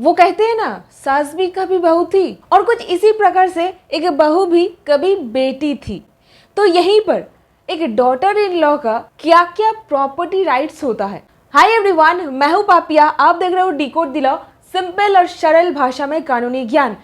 वो कहते हैं ना, सास भी कभी बहू थी, और कुछ इसी प्रकार से एक बहू भी कभी बेटी थी। तो यहीं पर एक डॉटर इन लॉ का क्या क्या प्रॉपर्टी राइट्स होता है। हाय एवरीवन, मैं हूं पापिया, आप देख रहे हो डिकोड द लॉ, सिंपल और सरल भाषा में कानूनी ज्ञान।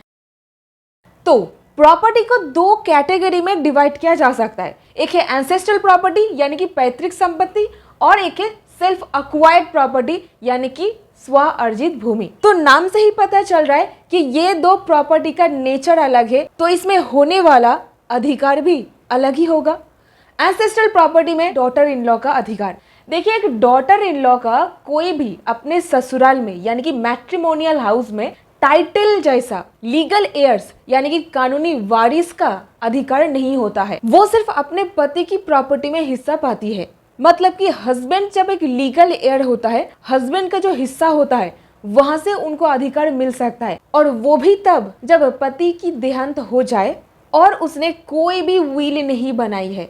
तो प्रॉपर्टी को दो कैटेगरी में डिवाइड किया जा सकता है। एक है एंसेस्ट्रल प्रॉपर्टी यानी कि पैतृक संपत्ति, और एक है सेल्फ अक्वायर्ड प्रॉपर्टी यानी कि स्व अर्जित भूमि। तो नाम से ही पता चल रहा है कि ये दो प्रॉपर्टी का नेचर अलग है, तो इसमें होने वाला अधिकार भी अलग ही होगा। एंसेस्ट्रल प्रॉपर्टी में डॉटर इन लॉ का अधिकार। देखिए, एक डॉटर इन लॉ का कोई भी अपने ससुराल में यानी कि मैट्रिमोनियल हाउस में टाइटल जैसा लीगल एयर्स यानी कि कानूनी वारिस का अधिकार नहीं होता है। वो सिर्फ अपने पति की प्रॉपर्टी में हिस्सा पाती है। मतलब कि हस्बैंड जब एक लीगल एयर होता है, हस्बैंड का जो हिस्सा होता है वहां से उनको अधिकार मिल सकता है, और वो भी तब जब पति की देहांत हो जाए और उसने कोई भी विल नहीं बनाई है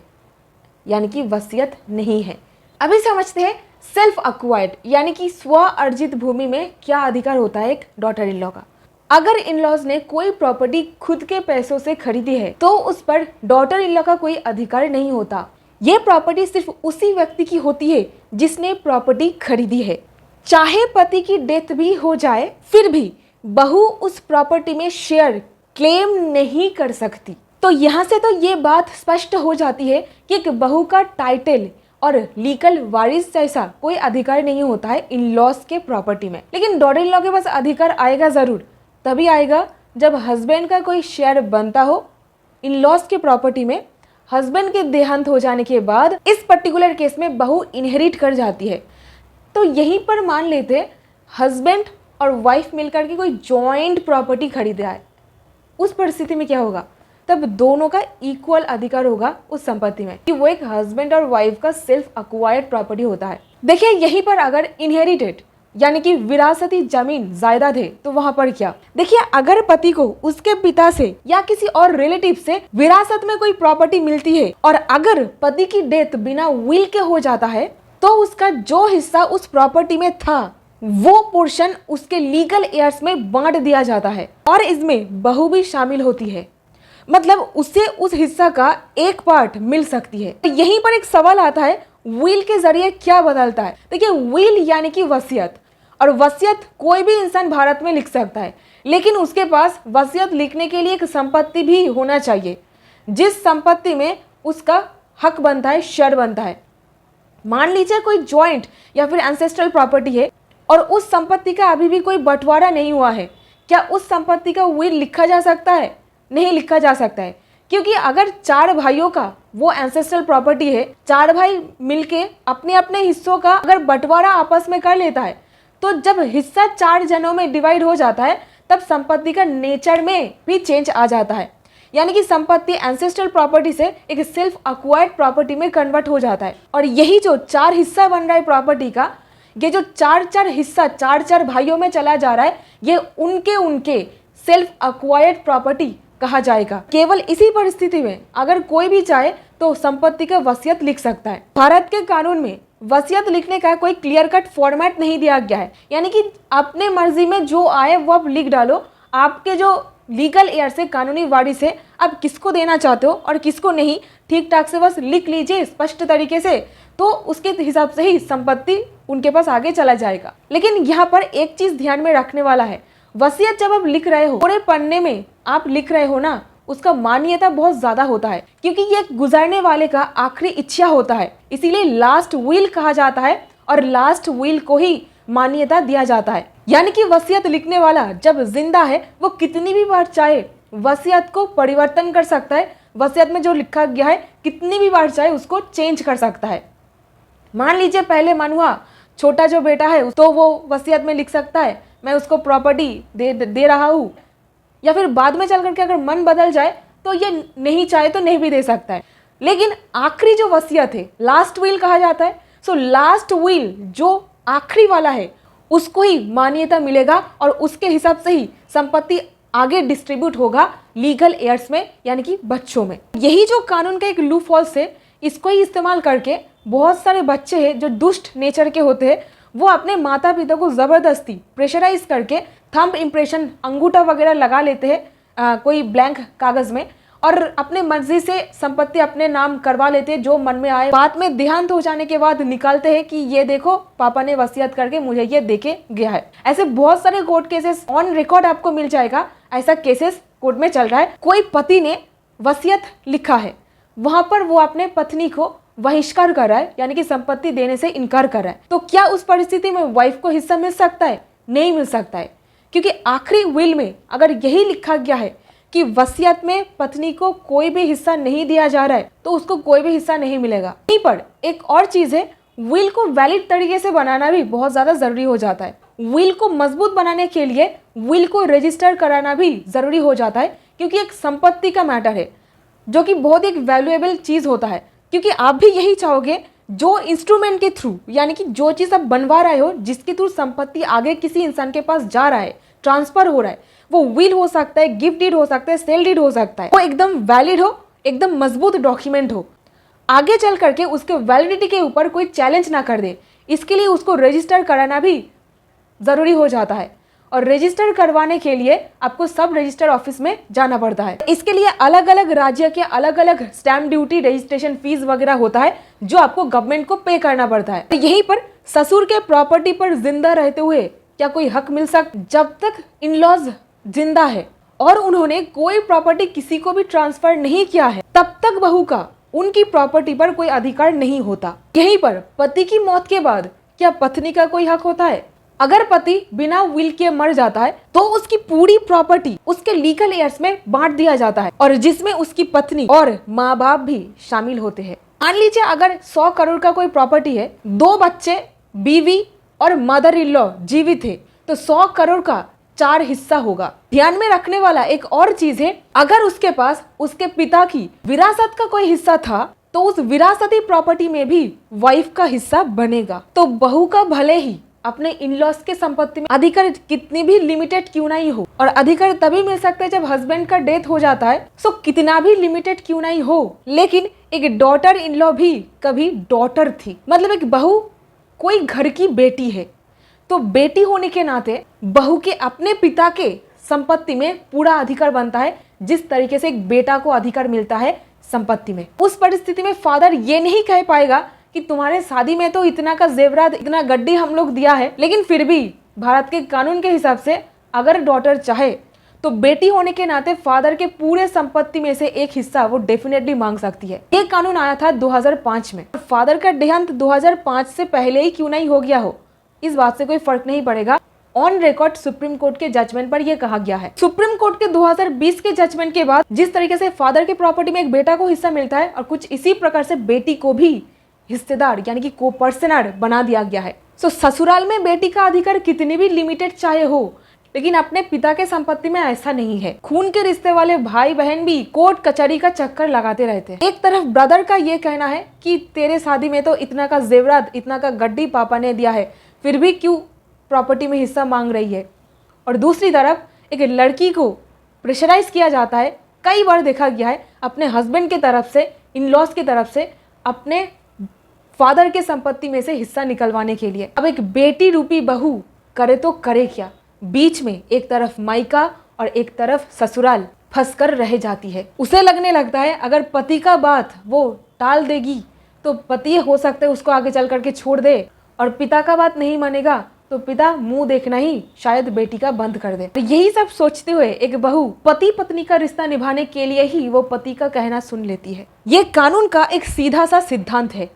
यानी कि वसीयत नहीं है। अभी समझते हैं सेल्फ अक्वायर्ड यानी कि स्व अर्जित भूमि में क्या अधिकार होता है एक डॉटर इन लॉ का। अगर इन लॉज ने कोई प्रॉपर्टी खुद के पैसों से खरीदी है तो उस पर डॉटर इन लॉ का कोई अधिकार नहीं होता। ये प्रॉपर्टी सिर्फ उसी व्यक्ति की होती है जिसने प्रॉपर्टी खरीदी है। चाहे पति की डेथ भी हो जाए फिर भी बहू उस प्रॉपर्टी में शेयर क्लेम नहीं कर सकती। तो यहाँ से तो ये बात स्पष्ट हो जाती है कि एक बहू का टाइटल और लीगल वारिस जैसा कोई अधिकार नहीं होता है इन लॉज के प्रॉपर्टी में। लेकिन डॉटर इन लॉ के पास अधिकार आएगा जरूर, तभी आएगा जब हस्बैंड का कोई शेयर बनता हो इन लॉज के प्रॉपर्टी में। हस्बैंड के देहांत हो जाने के बाद इस पर्टिकुलर केस में बहू इनहेरिट कर जाती है। तो यहीं पर मान लेते हस्बैंड और वाइफ मिलकर के कोई जॉइंट प्रॉपर्टी खरीदा है, उस परिस्थिति में क्या होगा, तब दोनों का इक्वल अधिकार होगा उस संपत्ति में, कि वो एक हस्बैंड और वाइफ का सेल्फ अक्वायर्ड प्रॉपर्टी होता है। देखिए, यहीं पर अगर इनहेरिटेड यानी कि विरासती जमीन जायदाद है तो वहां पर क्या, देखिए, अगर पति को उसके पिता से या किसी और रिलेटिव से विरासत में कोई प्रॉपर्टी मिलती है और अगर पति की डेथ बिना विल के हो जाता है तो उसका जो हिस्सा उस प्रॉपर्टी में था वो पोर्शन उसके लीगल एयर्स में बांट दिया जाता है, और इसमें बहू भी शामिल होती है। मतलब उसे उस हिस्सा का एक पार्ट मिल सकती है। तो यहीं पर एक सवाल आता है, विल के जरिए क्या बदलता है। देखिए, विल यानी कि वसीयत, और वसीयत कोई भी इंसान भारत में लिख सकता है, लेकिन उसके पास वसीयत लिखने के लिए एक संपत्ति भी होना चाहिए जिस संपत्ति में उसका हक बनता है, शेयर बनता है। मान लीजिए कोई जॉइंट या फिर एंसेस्ट्रल प्रॉपर्टी है और उस संपत्ति का अभी भी कोई बंटवारा नहीं हुआ है, क्या उस संपत्ति का विल लिखा जा सकता है? नहीं लिखा जा सकता है, क्योंकि अगर चार भाइयों का वो एंसेस्ट्रल प्रॉपर्टी है, चार भाई मिलके अपने अपने हिस्सों का अगर बंटवारा आपस में कर लेता है तो जब हिस्सा चार जनों में डिवाइड हो जाता है तब संपत्ति का नेचर में भी चेंज आ जाता है, यानी कि संपत्ति एंसेस्ट्रल प्रॉपर्टी से एक सेल्फ अक्वायर्ड प्रॉपर्टी में कन्वर्ट हो जाता है। और यही जो चार हिस्सा बन रहा है प्रॉपर्टी का, ये जो चार चार हिस्सा चार चार भाइयों में चला जा रहा है, ये उनके सेल्फ अक्वायर्ड प्रॉपर्टी कहा जाएगा। केवल इसी परिस्थिति में अगर कोई भी चाहे तो संपत्ति का वसीयत लिख सकता है। भारत के कानून में वसीयत लिखने का कोई क्लियर कट फॉर्मेट नहीं दिया गया है, यानी कि अपने मर्जी में जो आए वो आप लिख डालो। आपके जो लीगल एयर से कानूनी वारिस है, आप किसको देना चाहते हो और किसको नहीं, ठीक ठाक से बस लिख लीजिए स्पष्ट तरीके से, तो उसके हिसाब से ही संपत्ति उनके पास आगे चला जाएगा। लेकिन यहाँ पर एक चीज ध्यान में रखने वाला है, वसीयत जब आप लिख रहे हो, पूरे पन्ने में आप लिख रहे हो ना, उसका मान्यता बहुत ज्यादा होता है, क्योंकि ये गुजरने वाले का आखिरी इच्छा होता है, इसीलिए लास्ट विल कहा जाता है और लास्ट विल को ही मान्यता दिया जाता है। यानी कि वसीयत लिखने वाला जब जिंदा है वो कितनी भी बार चाहे वसीयत को परिवर्तन कर सकता है, वसीयत में जो लिखा गया है कितनी भी बार चाहे उसको चेंज कर सकता है। मान लीजिए पहले मन हुआ छोटा जो बेटा है तो वो वसीयत में लिख सकता है मैं उसको प्रॉपर्टी दे रहा हूँ, या फिर बाद में चल करके अगर मन बदल जाए तो ये नहीं चाहे तो नहीं भी दे सकता है। लेकिन आखिरी जो वसीयत है लास्ट विल कहा जाता है। सो लास्ट विल जो आखिरी वाला है उसको ही मान्यता मिलेगा और उसके हिसाब से ही संपत्ति आगे डिस्ट्रीब्यूट होगा लीगल एयर्स में, यानी कि बच्चों में। यही जो कानून का एक लूप होल्स है, इसको ही इस्तेमाल करके बहुत सारे बच्चे हैं जो दुष्ट नेचर के होते हैं वो अपने माता पिता को जबरदस्ती प्रेशराइज करके थंब इम्प्रेशन, अंगूठा वगैरह लगा लेते हैं कोई ब्लैंक कागज में, और अपने मर्जी से संपत्ति अपने नाम करवा लेते हैं जो मन में आए। बाद में देहांत हो जाने के बाद निकालते हैं कि ये देखो पापा ने वसीयत करके मुझे ये देके गया है। ऐसे बहुत सारे कोर्ट केसेस ऑन रिकॉर्ड आपको मिल जाएगा, ऐसा केसेस कोर्ट में चल रहा है। कोई पति ने वसीयत लिखा है, वहां पर वो अपने पत्नी को बहिष्कार कर रहा है, यानी कि संपत्ति देने से इनकार कर रहा है। तो क्या उस परिस्थिति में वाइफ को हिस्सा मिल सकता है? नहीं मिल सकता है, क्योंकि आखिरी विल में अगर यही लिखा गया है कि वसीयत में पत्नी को कोई भी हिस्सा नहीं दिया जा रहा है, तो उसको कोई भी हिस्सा नहीं मिलेगा। यहीं पर एक और चीज है, विल को वैलिड तरीके से बनाना भी बहुत ज्यादा जरूरी हो जाता है। विल को मजबूत बनाने के लिए विल को रजिस्टर कराना भी जरूरी हो जाता है, क्योंकि एक संपत्ति का मैटर है जो कि बहुत एक वैल्यूएबल चीज होता है। क्योंकि आप भी यही चाहोगे जो इंस्ट्रूमेंट के थ्रू, यानी कि जो चीज आप बनवा रहे हो, जिसके थ्रू संपत्ति आगे किसी इंसान के पास जा रहा है, ट्रांसफर हो रहा है, वो विल हो सकता है, गिफ्ट डीड हो सकता है, सेल डीड हो सकता है, वो एकदम वैलिड हो, एकदम मजबूत डॉक्यूमेंट हो, आगे चल करके उसके वैलिडिटी के ऊपर कोई चैलेंज ना कर दे। इसके लिए उसको रजिस्टर कराना भी जरूरी हो जाता है, और रजिस्टर करवाने के लिए आपको सब रजिस्टर ऑफिस में जाना पड़ता है। इसके लिए अलग अलग राज्य के अलग अलग स्टैम्प ड्यूटी, रजिस्ट्रेशन फीस वगैरह होता है जो आपको गवर्नमेंट को पे करना पड़ता है। तो यहीं पर ससुर के प्रॉपर्टी पर जिंदा रहते हुए क्या कोई हक मिल सकता? जब तक इन लॉज जिंदा है और उन्होंने कोई प्रॉपर्टी किसी को भी ट्रांसफर नहीं किया है, तब तक बहू का उनकी प्रॉपर्टी पर कोई अधिकार नहीं होता। यहीं पर पति की मौत के बाद क्या पत्नी का कोई हक होता है? अगर पति बिना विल के मर जाता है तो उसकी पूरी प्रॉपर्टी उसके लीगल एयर्स में बांट दिया जाता है, और जिसमें उसकी पत्नी और माँ बाप भी शामिल होते हैं। मान लीजिए अगर 100 करोड़ का कोई प्रॉपर्टी है, 2 बच्चे, बीवी और मदर इन लॉ जीवित है, तो 100 करोड़ का 4 हिस्सा होगा। ध्यान में रखने वाला एक और चीज है, अगर उसके पास उसके पिता की विरासत का कोई हिस्सा था तो उस विरासती प्रॉपर्टी में भी वाइफ का हिस्सा बनेगा। तो बहू का भले ही अपने इन-लॉज के संपत्ति में अधिकार कितनी भी लिमिटेड क्यों नहीं हो, और अधिकार तभी मिल सकता है जब हस्बैंड का डेथ हो जाता है, सो कितना भी लिमिटेड क्यों नहीं हो, लेकिन एक डॉटर इन लॉ भी कभी डॉटर थी। मतलब एक बहू कोई घर की बेटी है, तो बेटी होने के नाते बहू के अपने पिता के संपत्ति में पूरा अधिकार बनता है, जिस तरीके से एक बेटा को अधिकार मिलता है संपत्ति में। उस परिस्थिति में फादर ये नहीं कह पाएगा कि तुम्हारे शादी में तो इतना का जेवरात, इतना गड्डी हम लोग दिया है, लेकिन फिर भी भारत के कानून के हिसाब से अगर डॉटर चाहे तो बेटी होने के नाते फादर के पूरे संपत्ति में से एक हिस्सा वो डेफिनेटली मांग सकती है। ये कानून आया था 2005 में। फादर का देहांत 2005 से पहले ही क्यों नहीं हो गया हो, इस बात से कोई फर्क नहीं पड़ेगा। ऑन रिकॉर्ड सुप्रीम कोर्ट के जजमेंट पर यह कहा गया है। सुप्रीम कोर्ट के 2020 के जजमेंट के बाद जिस तरीके से फादर के प्रॉपर्टी में एक बेटा को हिस्सा मिलता है, और कुछ इसी प्रकार से बेटी को भी हिस्सेदार यानी कि को-पर्सनर बना दिया गया है। सो ससुराल में बेटी का अधिकार कितनी भी लिमिटेड चाहे हो, लेकिन अपने पिता के संपत्ति में ऐसा नहीं है। खून के रिश्ते वाले भाई बहन भी कोर्ट कचहरी का चक्कर लगाते रहते हैं। एक तरफ ब्रदर का ये कहना है कि तेरे शादी में तो इतना का जेवरात, इतना का गड्डी पापा ने दिया है, फिर भी क्यों प्रॉपर्टी में हिस्सा मांग रही है, और दूसरी तरफ एक लड़की को प्रेशराइज किया जाता है। कई बार देखा गया है अपने हस्बैंड के तरफ से, इन लॉज की तरफ से, अपने फादर के संपत्ति में से हिस्सा निकलवाने के लिए। अब एक बेटी रूपी बहू करे तो करे क्या, बीच में एक तरफ मायका और एक तरफ ससुराल फंसकर रह जाती है। उसे लगने लगता है अगर पति का बात वो टाल देगी तो पति हो सकता है उसको आगे चल करके छोड़ दे, और पिता का बात नहीं मानेगा तो पिता मुंह देखना ही शायद बेटी का बंद कर दे। तो यही सब सोचते हुए एक बहू पति पत्नी का रिश्ता निभाने के लिए ही वो पति का कहना सुन लेती है। ये कानून का एक सीधा सा सिद्धांत है,